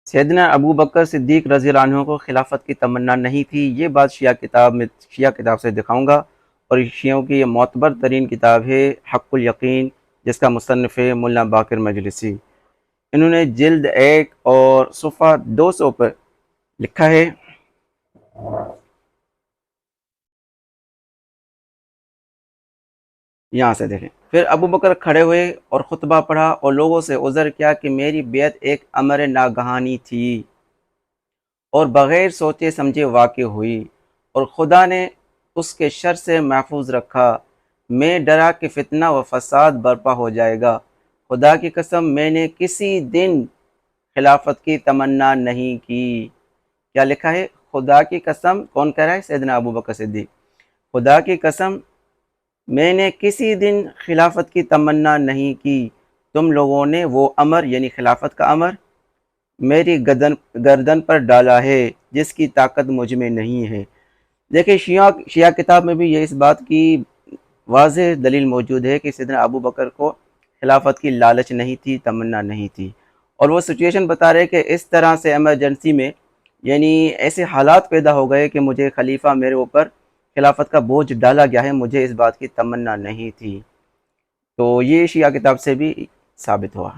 سیدنا ابو بکر صدیق رضی اللہ عنہ کو خلافت کی تمنا نہیں تھی، یہ بات شیعہ کتاب سے دکھاؤں گا، اور شیعوں کی یہ معتبر ترین کتاب ہے حق الیقین، جس کا مصنف ہے مولانا باقر مجلسی۔ انہوں نے جلد 1 اور صفحہ 200 پر لکھا ہے، یہاں سے دیکھیں۔ پھر ابو بکر کھڑے ہوئے اور خطبہ پڑھا اور لوگوں سے عذر کیا کہ میری بیعت ایک امر ناگہانی تھی اور بغیر سوچے سمجھے واقع ہوئی، اور خدا نے اس کے شر سے محفوظ رکھا۔ میں ڈرا کہ فتنہ و فساد برپا ہو جائے گا۔ خدا کی قسم میں نے کسی دن خلافت کی تمنا نہیں کی۔ کیا لکھا ہے؟ خدا کی قسم، کون کہہ رہا ہے؟ سیدنا ابو بکر صدیق۔ خدا کی قسم میں نے کسی دن خلافت کی تمنا نہیں کی، تم لوگوں نے وہ امر یعنی خلافت کا امر میری گردن پر ڈالا ہے جس کی طاقت مجھ میں نہیں ہے۔ دیکھیں شیعہ کتاب میں بھی یہ اس بات کی واضح دلیل موجود ہے کہ سیدنا ابو بکر کو خلافت کی لالچ نہیں تھی، تمنا نہیں تھی، اور وہ سچویشن بتا رہے کہ اس طرح سے ایمرجنسی میں یعنی ایسے حالات پیدا ہو گئے کہ مجھے خلیفہ میرے اوپر خلافت کا بوجھ ڈالا گیا ہے، مجھے اس بات کی تمنا نہیں تھی۔ تو یہ شیعہ کتاب سے بھی ثابت ہوا۔